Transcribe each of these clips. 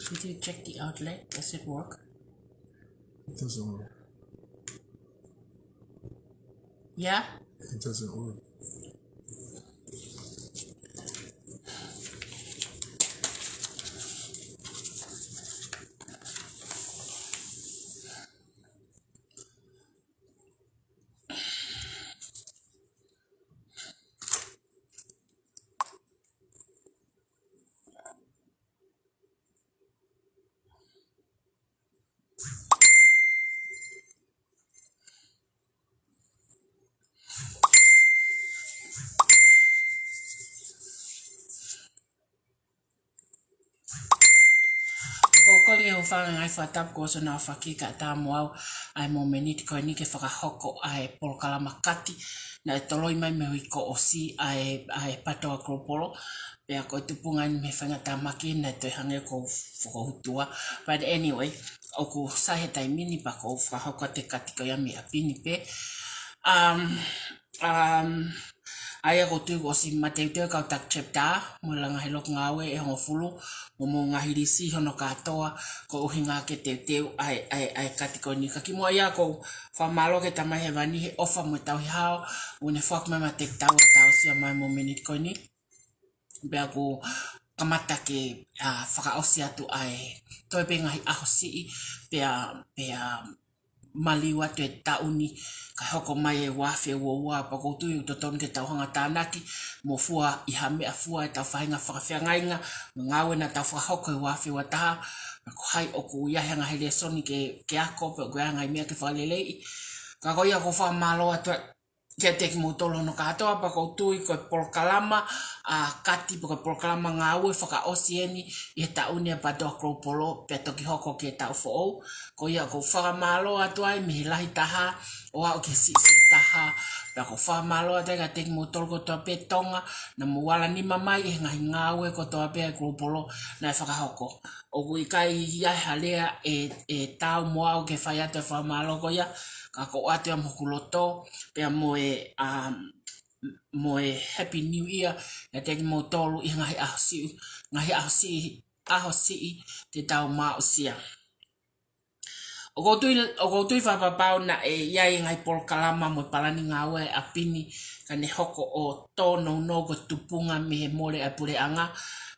Did you check the outlet? Does it work? It doesn't work. Yeah? It doesn't work. Koli ho whanga ngai whatap ko so nā whakika tā moau ai mō meniti koe ni ke whakahoko ai polokala makati na e toloi mai me hui ko o si ai patoa kropolo pea koe tupunga ni me whanga tā maki na toi hange ko whakahutua. But anyway, o ku sahe tai mini pa ko whakahoko te kati ko yami a pini pe. Ai ako tui ko si mateu teo kau tak chapter mo langa he lok ngawe e hongo fulu mo ngahirisi hono katoa ko uhinga ke teu ai kati ko ni kaki mo ia ko whamalo ke tamai he wani he ofa mo tau hao une whak mama te tau si mai mo minute ko ni bea ko kamata ke whakaosi atu ai toi pe ngahi aho si pea maliwa te tauni ka hoko mai e wafe ua pa koutu i utoton ke tauhanga tānaki mo fua i hame a fua e tau whahinga whakawhiangainga ngawe na tau whakahoko e wafe ua taha ko hai o ku iahanga hele soni ke ako pe o ngai mea ke whalelei ka koia ko whamalo atu ke teki mo tolo no katoa pa koutu i koe polokalama kati pa koe polokalama ngawe whakaosi eni i he tauni a patoa kropolo pe toki hoko ke tau fo'ou ko ia ko whakamalo atu ai mihi lahi taha o au ke si taha pa ko whakamalo atu ka teki mo tolo ko toa pe tonga na muwala ni mamai e ngahi ngawe ko toa pe kropolo na e whakahoko o kui kai iai halea e tau mo au ke whai atu e whakamalo ko ia ka ko atu am hukuloto pe moe Happy New Year e teki mo tolu i ngahi ahosi te tau maa usia. O koutui whapapau na e iai ngai polokalama mo palani ngawe a pini ka ne hoko o tono no ko tupunga me he more a pure anga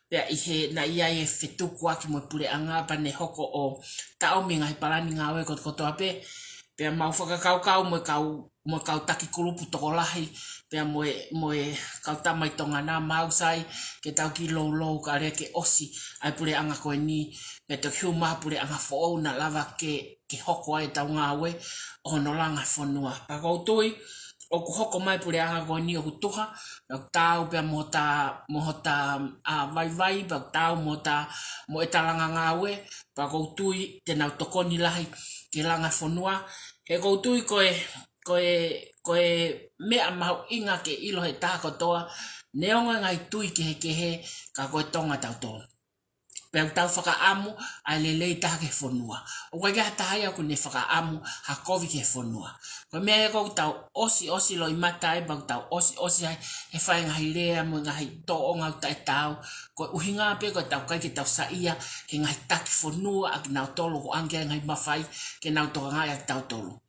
pea ihe na iai e whetuku aki mo pure anga pa ne hoko o tau me ngai palani ngawe ko kotoa pe pea mau whakakaukau mo kau taki kurupu toko lahi pea moe kau tamai tonga nā mausai ke tau ki lou ka rea ke osi ai pure anga koe ni pe to hiuma pure anga fo'ou na lava ke hoko ai tau ngawe o no langa whanua. Pa koutui o ku hoko mai pure anga koe ni o ku tuha pa tau pea mohota vai pa tau mo e talanga ngawe pa koutui te nau tokoni lahi ke langa whanua he koutui koe mea mahu inga ke ilo he tāko toa neonga ngai tui ke he ka koe tonga tau tōna. Pea tau whakaamu ai lelei taha ke whanua. O kai kia tahai aku ne whakaamu ha kovi ke whanua. Koe mea e kou tau osi lo i matai bau tau osi hai he whai ngahi lea mo ngahi tō o ngau tai tau. Koe uhinga pe koe tau kai ke tau sa ia he ngahi taki whanua aki nau tolo ko angia ngahi mawhai ke nau toka ngai aki tau tolo.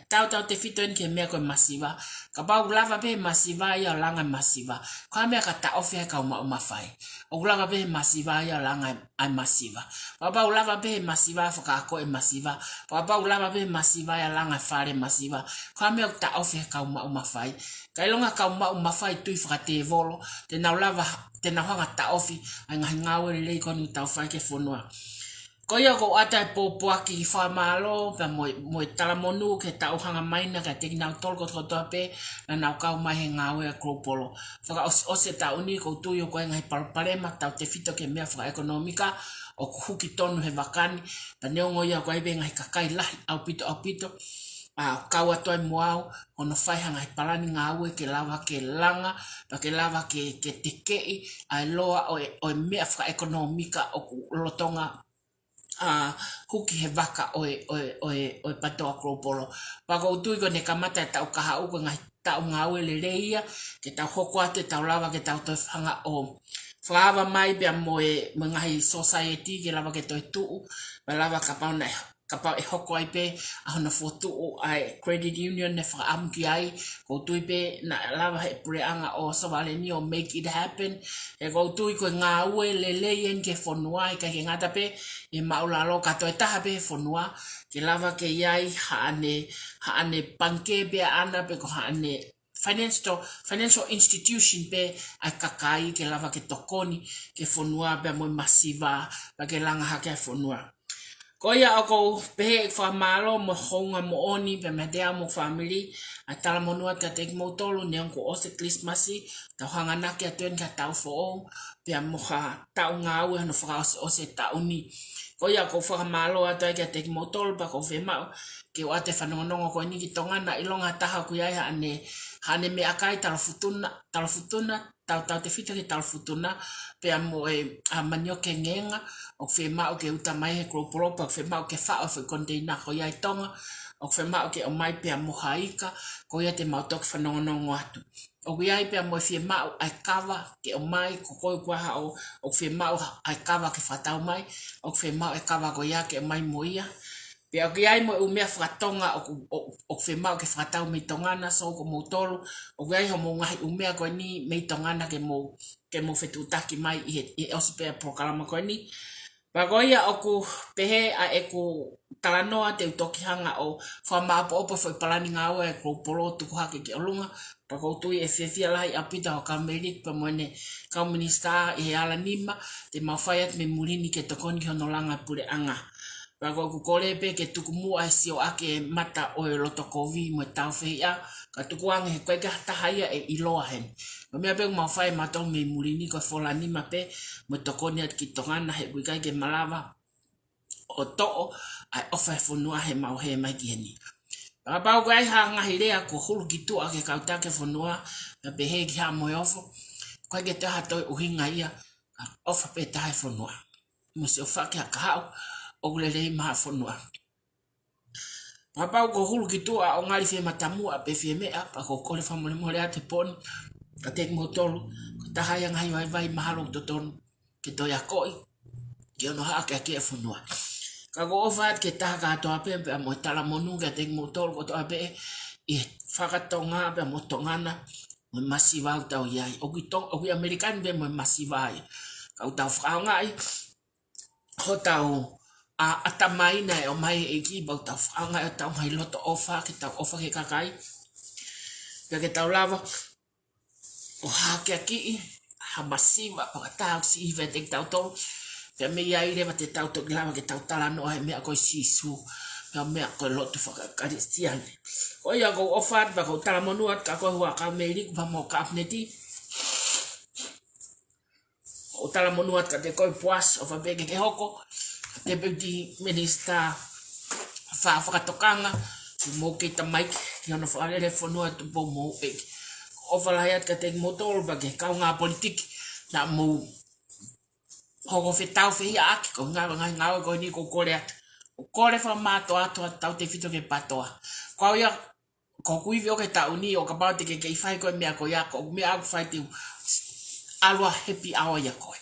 Tau te fito ni ke mea koe masiva. Ka bau lava pe masiva ia langa masiva. Koe mea ka ta ofi hai kau mawhai. O lava pe masiva ia langa ai masiva. Ka bau lava pe masiva whaka ako e masiva. Ka bau lava pe masiva ia langa whare masiva. Koe mea ka ta ofi hai kau mawhai. Ka ilonga kau mawhai tui whaka te volo. Te nau lava, te nau hanga ta ofi. Ai ngahi ngawe lei koni tau whai ke whanua. Ko ia ko ata e pōpuaki i whamalo, pa moe talamonu ke tauhanga maina ka teki nau tolko toa pe, na nau kau mai he ngawe a kropolo. Whaka ose tauni ko tui o koe ngai parparema, tau te fito ke mea whaka ekonomika, o ku huki tonu he wakani, pa neongo ia koe be ngai kakai lahi au pito, kau atoa i moau, ono whaihanga i parani ngawe ke lava ke langa, pa ke lava ke tekei, ai loa o mea whaka ekonomika o ku lotonga huki he waka oe patoa kropolo. Pako utui ko ne kamata e tau kaha uko ngai tau ngawe le reia, ke tau hoko ate tau lava ke tau toi whanga o whaava mai bea moe ngahi society ke lava ke toi tuu, ma lava kapau e hoko ai pe, a hona fotuu ai credit union ne whaamu ki ai, koutui pe na lava he pureanga o Sawaleni o make it happen, e koutui koe ngā ue le leien ke whanua, e kai ngata pe, e maulalo katoe taha pe whanua, ke lava ke iai haane panke bea ana pe ko haane financial institution pe ai kakai ke lava ke tokoni ke whanua bea moe masiva pa ke langa hake ai whanua. Ko ia o kou pehe whamalo mo honga mo oni pe me dea mo family a tala monua ka teki mo tolu ne onko ose Christmasi tau hanga nake a tuen ka tau fo pe a moha tau ngā ue hano whaka ose tau ni. Ko ia kou whamalo a toi ka teki mo tolu pa kou whemau ke o ate whanongonongo ko ni ki tongana ilonga taha ku iai hane me akai tala futuna tau te whita ki tala futuna pe a mo a manioke ngenga o whemau ke utamai he kroporopa o whemau ke whao whi kondeina ko iai tonga o whemau ke o mai pe a mohaika ko ia te mautoki whanongonongo atu. O iai pe a mo whemau ai kawa ke o mai ko koi kuaha o whemau ai kawa ke whatau mai o whemau ai kawa ko ia ke o mai mo ia. Pe o ki ai mo umea whakatonga o whemau ke whakatau mei tongana so ko mo tolu. O ki ai ho mo ngahi umea koe ni mei tongana ke mo whetutaki mai i osipea prokalama koe ni. Pa koe ia o ku pehe a e ku talanoa te utoki hanga o whamaapo opo whai palani ngā ua e kroporo tuku hake ki olunga. Pa koutui e whiawhia lai apita o Kamerik pa moene kau minista e ala nima te mawhaiat me murini ke tokoni ki honolanga pure anga. Pako ku kore pe ke tuku mua e sio ake mata o e loto kovi mo tau whia ka tuku ange he koe ka tahaya e iloa hen. Ko mea pe kumau whai matau me murini ko whola nima pe mo tokoni at ki tongana he kuikai ke malawa o to'o ai ofa e whanua he mau he mai ki heni. Paka pau kai ha ngahi rea ko hulu ki tu ake kauta ke whanua me pe he ki ha moe ofo koe ke te hatoi uhinga ia ka ofa pe tahe whanua. Mo se o whake ha kahau o lelei maha whanua. Papau ko hulu ki tua o ngari whi matamua pe whi mea pa ko kore whamole mole a te poni ka teki mo tolu ka tahaya ngai vai vai mahalo to tonu ke toi a koi ki ono hake a kia whanua. Ka ko ofat ke taha ka atoa pe a mo tala monu ka teki mo tolu ko toa pe i whakatonga pe a mo tongana mo masiva au tau iai. O ki Amerikan pe mo masiva ai. Ka utau whakaongai ho tau a atamaina e o mai e ki bau tau whaanga e tau mai loto ofa ke tau ofa ke kakai. Pia ke tau lava o hake a ki ha masiva pakatau si iwe te tau tolu. Pia me iai rewa te tau toki lava ke tau tala noa he mea koe sisu. Pia mea koe loto whakakari stiane. Ko ia kou ofat pa kou tala monuat ka koe hua ka meirik pa mo ka apneti. O tala monuat ka te koe puas o whapeke ke hoko. Deputy Minister whakatokanga mo ke ta Mike ki ono whaarere whanua tu po mo e o whalahaiat ka te motoro ba ke kau ngā politik na mo hoko whetau whia aki ko ngā ko ni ko kore atu o kore wha mātoa atua tau te whito ke patoa kau ia ko kuiwi o ke tau ni o ka pao te ke kei whai koe mea ko ia ko mea aku whai te alua happy hour ia koe.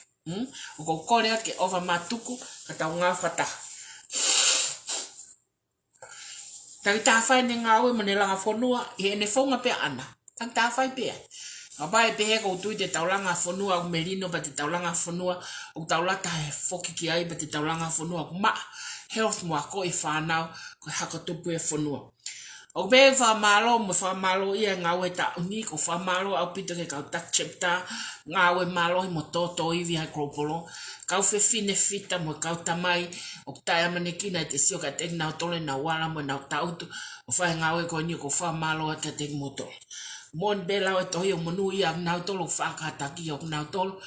O ko kore ake ova matuku ka tau ngā whata. Tau i tāwhai ne ngā ue mane langa whanua i ene whaunga pia ana. Tau tāwhai pia. Ka pai pehe kou tui te taulanga whanua au merino pa te taulanga whanua o taulata he whoki ki ai pa te taulanga whanua o maa health mua ko i whanau ko haka tupu e whanua. O be whamalo mo whamalo ia ngā ue ta uni ko whamalo au pito ke kau tak chapter ngā ue malo i mo toto iwi hai kropolo. Kau whine fita mo kau tamai o tai amane kina te sio ka tek nau tole na wala mo nau tautu o whae ngā ue ko ni ko whamalo a ka tek moto. Mon bela o tohi o monu ia nau tolo whakataki o nau tolo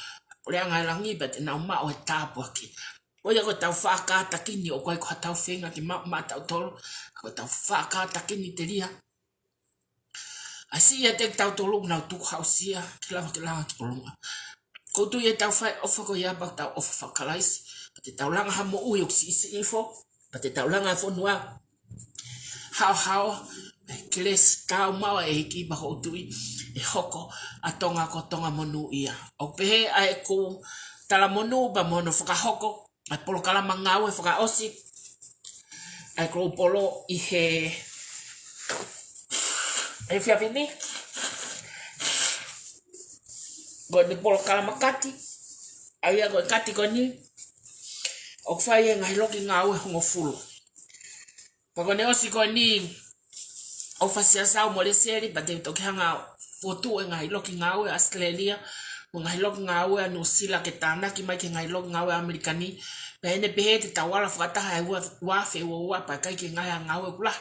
rea ngai langi bet nau mao e tāpua ki. O ia ko tau whakataki ni o koe ko tau whenga ki ma tau tolo ko tau whakataki ni te ria. A si ia tek tau tolo nau tuku hausia ki langa ki polonga. Ko tu ia tau whai ofa ko ia bak tau ofa whakalaisi. Pa te tau langa hamo ui o si isi info. Pa te tau langa whanua. Hao. Keles tau maua e hiki bako utui. e hoko a tonga ko tonga monu ia. O pehe ai ko tala monu ba mono whakahoko ai polo kalama ngau e whakaosi ai ko polo i he e whiawhini go ni polo kalama kati ai a go kati ko ni o whai e ngai loki ngau e hongo fulu. Pako ne osi ko ni o fasia sao mo le seri ba te toki hanga fotu e ngai loki ngau e Australia o ngai loki ngau e New Zealand ke tana ki mai ke ngai loki ngau e Amerikani pe ene pehe te tawala whakataha e ua fe ua pa kai ke ngai ngau e kula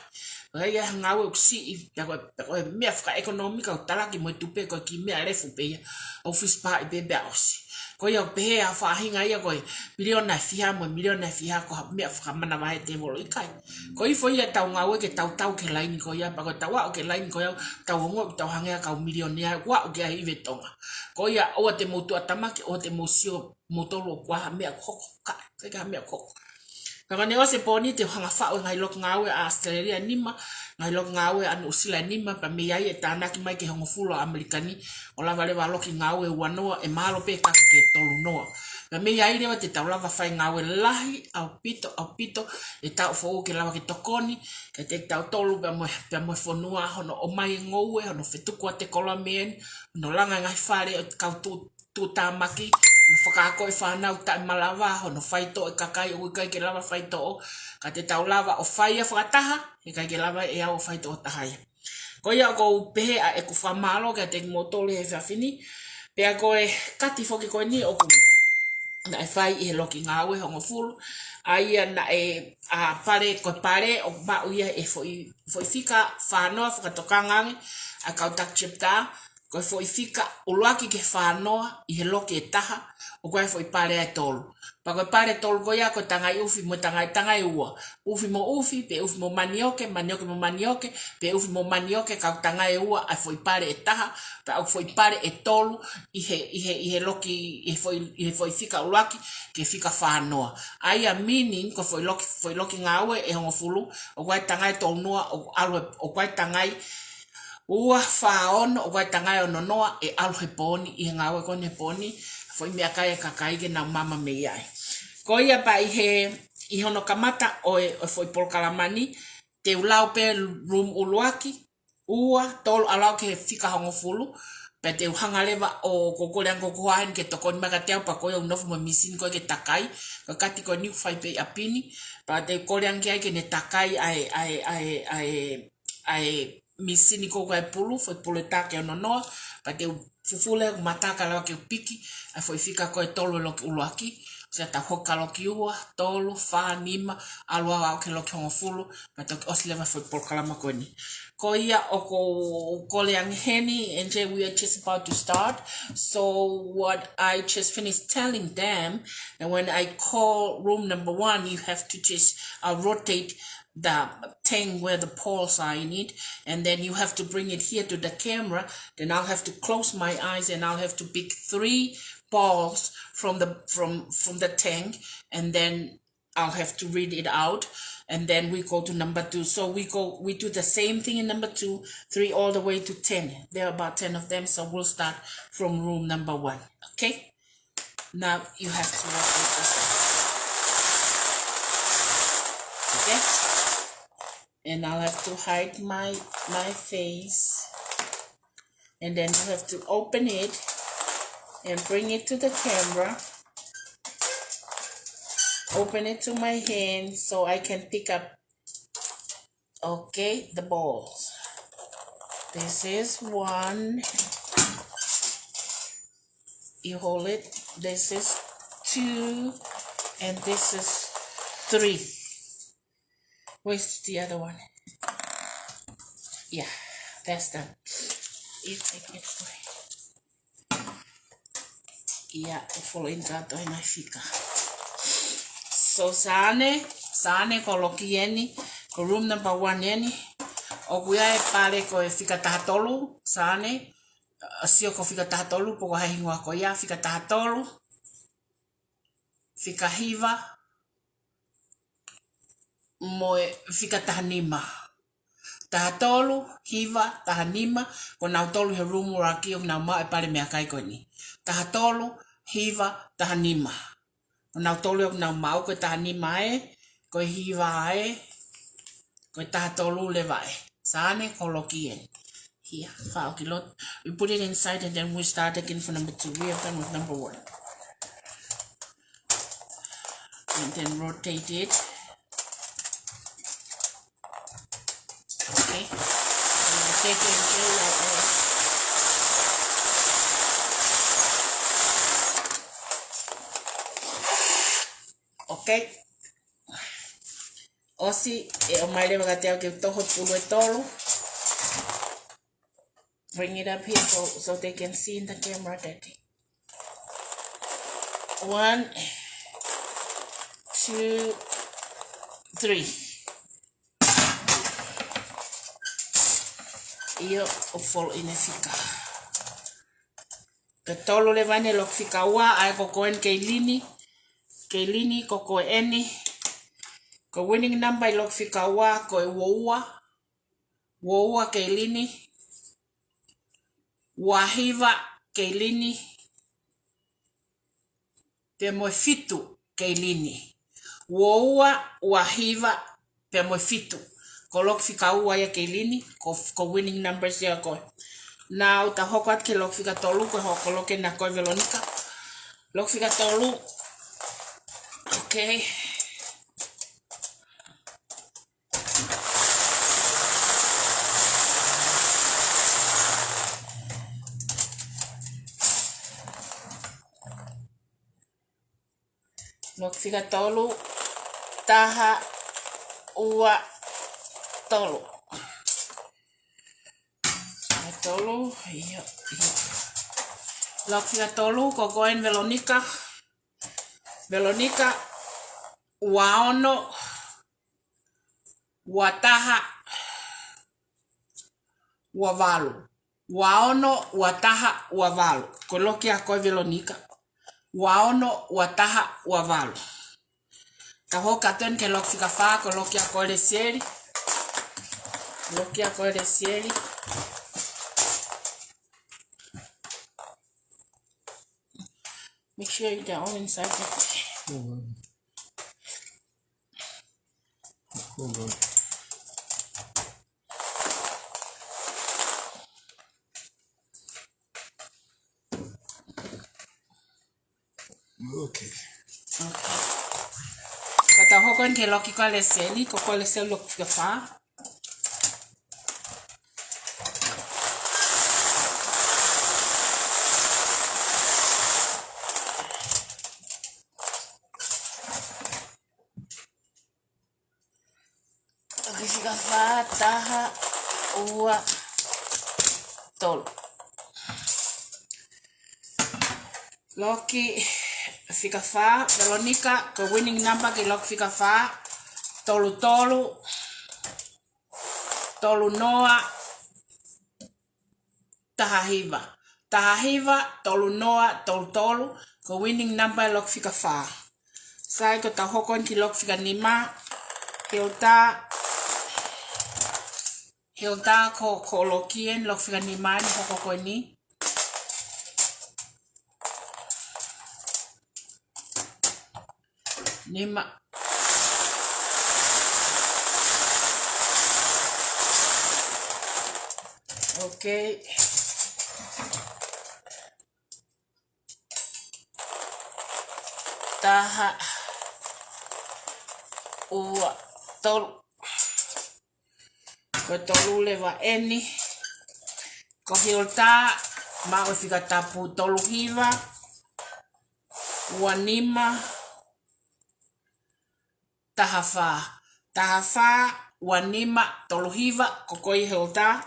pa kai ngau e kusi i pako e mea whaka ekonomika o talaki mo e tupe ko ki mea refu pe office pa i bebe osi ko ia pehe a whahinga ia koe miliona fiha mo miliona fiha ko mea whakamana wahe te volo ikai ko i fo ia tau ngau e ke tau ke laini ko ia pako tawa o ke laini ko ia tau hongo tau hangea kau milionia wa o ke ai iwe tonga ko ia o te motu atamaki o te mosio motolo kwa mea koko ka mea koko kaka ne ose poni te hanga whao ngai lok ngau e Australia nima ngai lok ngau e New Zealand nima pa me ai e tānaki mai ke hongo fulo Amerikani o lava lewa loki ngau e wanoa e malo pe kaka ke tolu noa pa me ai lewa te tau lava whai ngau e lahi au pito e tau fo ke lava ke tokoni ke te tau tolu pa mo whanua hono o mai ngou e hono whetukua te kolamien hono langa ngai whare o kau tu tamaki no whakaako e whanau tae malawa hono whaito e kakai o kai ke lava whaito o ka te tau lava o whaia whakataha e kai ke lava e au whaito o tahaya ko ia ko pehe a e ku whamalo ka te motole e whiawhini pea ko e kati whoki ko ni o ku na e whai i he loki ngau e hongo fulu a ia na e a pare ko pare o ba uia e foi fika whanoa whakatokangangi a kautak chipta ko foi fika uluaki ke whanoa i he loki e taha o koe foi pare ai tolu pa koe pare tolu ko ia ko tangai ufi mo tangai ua ufi mo ufi pe ufi mo manioke mo manioke pe ufi mo manioke ka tangai ua ai foi pare e taha pa o foi pare e tolu i he loki i foi fika uluaki ke fika whanoa ai a meaning ko foi loki ngau e hongo fulu o koe tangai tolu noa o alwe o koe tangai ua whaon o koe tangai o nonoa e alwe poni i ngau e kone poni foi mea kai e kakai ke na mama me iai. Ko ia pa i hono kamata o foi polkalamani te ulau pe room uluaki ua tolu alau ke fika hongo fulu pe te uhanga lewa o kokoleang kokohain ke tokoni maka teo pa koe unofu mo misin koe ke takai ka kati ko niu fai pe apini pa te koleang ke ai ke ne takai ai misini ko koe pulu foi puleta ke ononoa pa te fufule mataka lawa ke piki a foi fika koe tolu loki uluaki se ta hoka loki ua tolu fa nima alua au ke loki hongo fulu ma toki oslewa foi polkalama koe ni ko ia o ko leang heni and we are just about to start so what I just finished telling them and when I call room number 1 you have to just rotate the thing where the poles are in it and then you have to bring it here to the camera then I'll have to close my eyes and I'll have to pick 3 balls from the tank and then I'll have to read it out and then we go to number 2 so we do the same thing in number 2 3 all the way to 10 there are about 10 of them so we'll start from room number 1 okay now you have to watch this okay and I'll have to hide my face and then you have to open it and bring it to the camera open it to my hand so I can pick up okay the balls this is 1 you hold it this is 2 and this is 3 where's the other one yeah that's done you take it away yeah follow in that way na fika so sane ko loki eni ko room number 1 eni o kuia e pare ko e fika tahatolu sane sio ko fika tahatolu po ko haingwa ko ia fika tahatolu fika hiva mo fika tahanima taha tolu, hiva, taha nima, ko nau tolu he rumu raki o nau mau e pare mea kai koe ni. Taha tolu, hiva, taha nima. O nau tolu o nau mau koe taha nima e, koe hiva e, koe taha tolu le vai. Sane ko loki en. Here, file kilot. We put it inside and then we start again for number 2. We have done with number 1. And then rotate it. Okay. And take it until okay. Osi, e o mai le magatea ke toho pulu e tolu. Bring it up here so they can see in the camera, Daddy. 1, 2, 3. Io o folo inefika. Ke tolo le vane lo fika wa ai koko en keilini. Keilini koko eni. Ko winning number lo fika wa ko e woua. Woua keilini. Wahiva keilini. Pe mo fitu keilini. Woua wahiva pe mo fitu. Ko lok fika ua ya keilini. Ko winning numbers ya ko. Now ta hoko at ke lok fika tolu ko hoko loke na ko Veronica. Lok fika tolu. Okay. Lok fika tolu, taha, ua, tolu. Tolu, iya. Lok fika tolu, koko en Veronica. Veronica, waono, wataha, wavalu. Waono, wataha, wavalu. Koloki ako Veronica. Waono, wataha, wavalu. Kaho katen ke lok fika fa, koloki ako le sieri. Loki ako le sieri. Make sure you get all inside it. Hold on. Hold on. Okay. Okay. Kata hokon ke loki ko le seli, ko le sel lok fika fa. Fika fa, taha, ua, tolu. Loki fika fa, Veronica, ko winning number ke loki fika fa, tolu tolu, tolu noa, taha hiva. Taha hiva, tolu noa, tolu tolu, ko winning number loki fika fa. Sai ko ta hokon ki loki fika nima, Hilda ko lokien lok fika nima ni hoko ko ni. Nima. Okay. Taha. Ua. Tolu. Ko tolu leva eni. Ko Hilda. Ma o fika tapu tolu hiva. Ua nima. Tahafa. Tahafa, wanima, toluhiva, kokoi Hilda.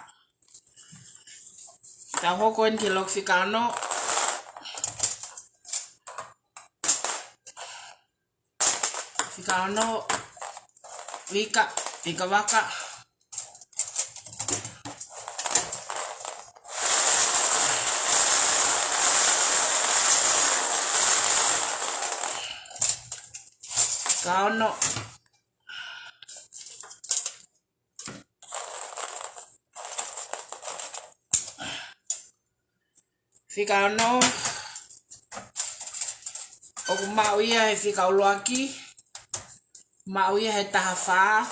Tahoko en kilok fikano. Fikano. Vika waka. Kano. Fika no. Oku mauia he fika uluaki. Mauia he tahafa.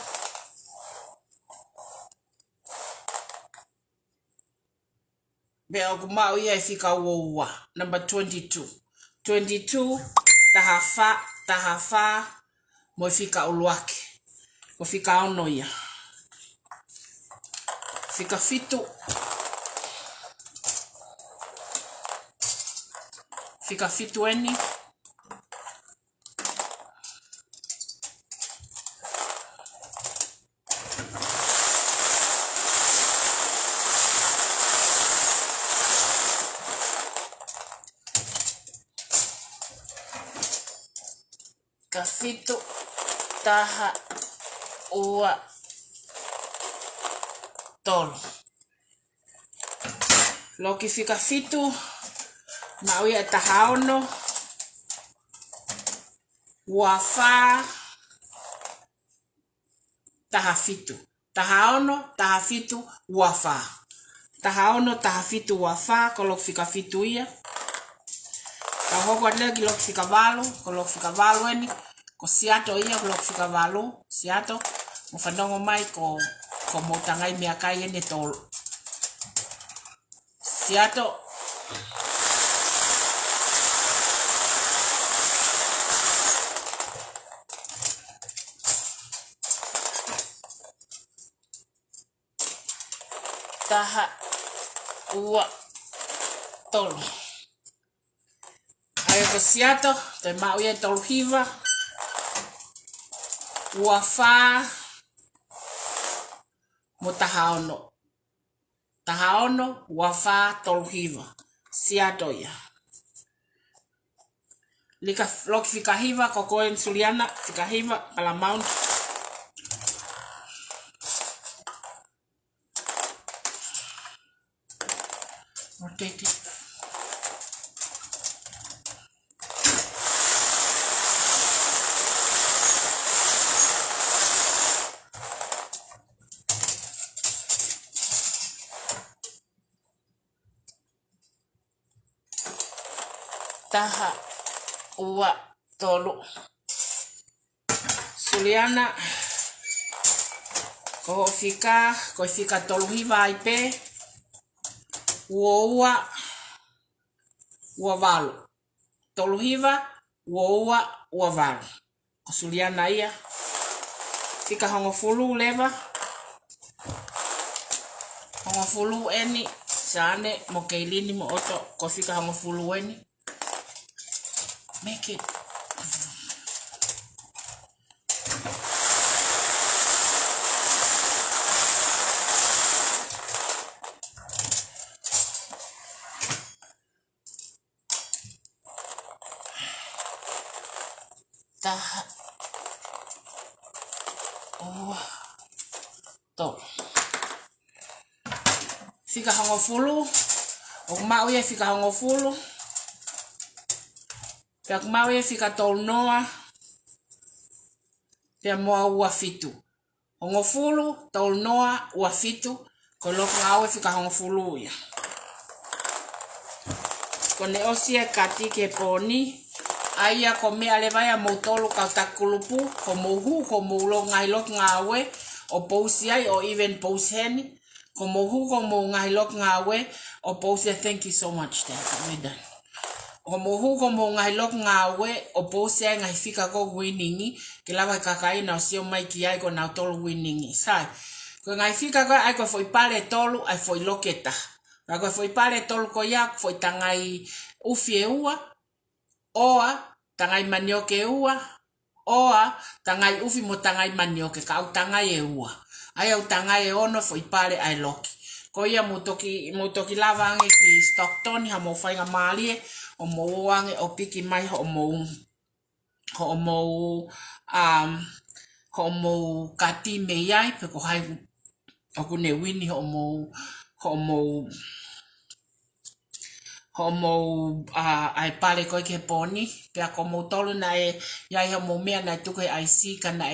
Be oku mauia he fika uoua. Number 22. 22 tahafa mo fika uluaki. Ko fika onoia. Fika fitu. Fika fitu eni. Fitu taha ua tolo. Loki fika fitu mauia taha ono wafa taha fitu. Taha ono taha fitu wafa. Taha ono taha fitu wafa kalau fika fitu ia. Kalau lagi loki fika valo, kalau fika valo eni ko siato ia kalau fika valo, siato mo fandongo mai ko mo tangai miakai eni tol. Siato taha ua tolo. Ayo ko siato te mauia tolo hiva. Wafa mo taha ono. Taha ono wafa tolo hiva. Siato ia. Lika loki fika hiva kokoen Suliana fika hiva pala mount. Rotate it. Taha ua tolo. Suliana ko fika tolo hiva ipe. Ua valo. Tolo hiva ua valo. Ko Suliana ia. Fika hongo fulu leva. Hongo fulu eni sane mo keilini mo oto ko fika hongo fulu eni. Make it. Taha ua tolo. Fika hongo fulu. O mauia fika hongo fulu. Pia kumawe fika tol noa. Pia moa ua fitu. Hongo fulu, tol noa, ua fitu. Ko loko awe fika hongo fulu ia. Ko ne osia kati ke poni. Aia ko mea levaya mo tolu kau takulupu. Ko mohu, ko moulo ngailok ngawe. O pousi ai, o even pousi heni. Ko mohu, ko mou ngailok ngawe. O pousi, thank you so much, Dad. We're done. O mohu ko mo ngailok ngawe o pose ngai fika ko winningi ke lava kakai na sio mai ki ai ko na tolu winningi sai ko ngai fika ko ai ko foi pale tolu ai foi loketa na ko foi pale tolu ko ya foi tangai ufie ua oa tangai manioke ua oa tangai ufi mo tangai manioke ka au tangai ua ai au tangai ono foi pale ai loki ko ia mutoki lava nge ki Stockton ha mo fai ngamalie o mo wange o piki mai ho mo kati me yai pe ko hai o ku ne wini ho mo homo ai pale koe ke poni pea ko mo tolu na e yai homo mea na tuku e IC ka na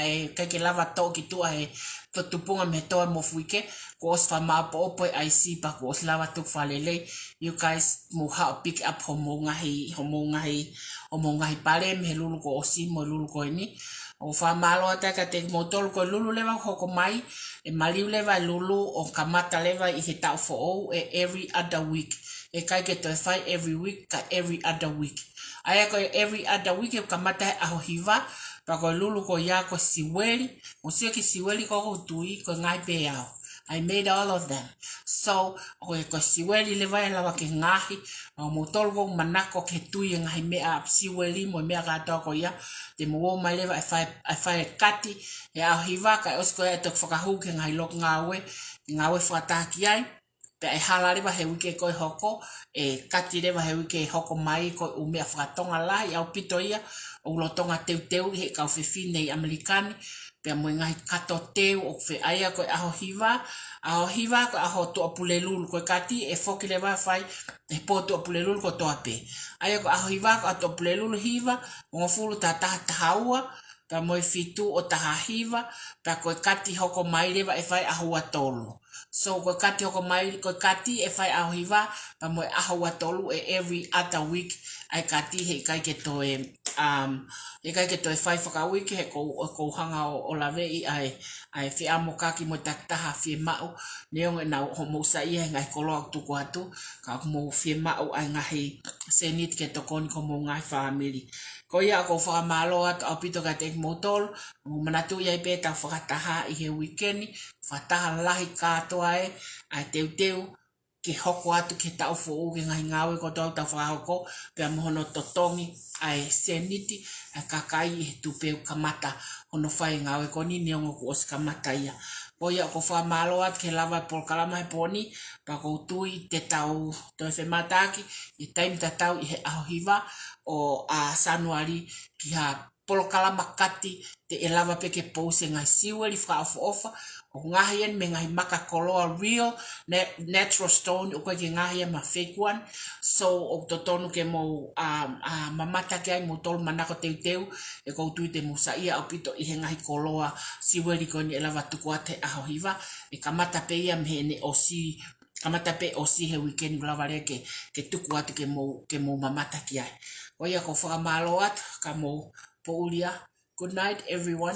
e ke lava to ki tu ai to tupunga me to mo fuike ko os fa ma po po IC pa ko os lava tu falele you guys mo ha pick up homo ngahi pale me lulu ko osi mo lulu ko ni o fa malo ata ka te mo tolu ko lulu leva hoko mai e maliu leva lulu o kamata leva I he tau fo o e every other week e kai ke to fai every week ka every other week aya ko every other week e kamata aho hiva pa ko lulu ko ya ko siweli o sio ki siweli ko tui ko ngai pe ao I made all of them so ko siweli le vai lava ke ngahi o mo tolgo manako ke tui ngai me a siweli mo me ga to ko ya te mo mai leva I fai kati e aho hiva ka osko e to whakahu ke ngai lok ngawe whataki ai pe e hala rewa he wike koe hoko, e kati rewa he wike hoko mai koe umea whakatonga lai au pito ia, o ulotonga teu he kau whiwhine I Amerikani, pe mo ngai kato teu o whi aia koe aho hiva koe aho toa pule lulu koe kati, e whoki rewa whai, e po toa pule lulu koe toa pe. Aia koe aho hiva koe aho toa pule lulu hiva, o ngofuru ta taha tahaua, pe mo fitu o taha hiva, pe koe kati hoko mai rewa e whai ahua tolu. So koe kati hoko mai, koe kati e whai aho hiva, pa moe ahua tolu e every other week, ai kati he kai ke toe, e kai ke toe whai whakawiki he kou hanga o lawei ai whi amo kaki mo taktaha whi mau, neonge nau homo sa ia ngai kolo au tuku atu, ka mo whi mau ai ngahi senit ke tokoni ko mo ngai family. Ko ia ko whakamalo atu au pito ka te motol, mo manatu iai pētau whakataha I he weekendi, whataha lahi kātoa ai teu ke hoko atu ke tau fōu ke ngai ngawe ko tau whakahoko, pia mohono totongi ai seniti, ai kakai he tupeu kamata, hono whai ngawe ko ni neongo ku os kamata ia. Ko ia ko whamalo atu ke lava por kalama he poni, pa ko tui te tau toi whemataki, I taim ta tau I he aho hiva, o a sanuari ki ha polokala makati te e lava peke pose ngai siweri whaafu ofa o ngahi en me ngai maka koloa real natural stone o koe ke ngahi ma fake one so o totonu ke mo mamata ke ai mo tolu manako teu e kou tui te musa ia au pito I he ngahi koloa siweri koe ni e lava tuku ate aho hiva e kamata pe ia me ne osi kamata pe osi he weekend lava rea ke tuku ate ke mo mamata ki ai. Oia ko whakamalo atu, ka mo poulia. Good night, everyone.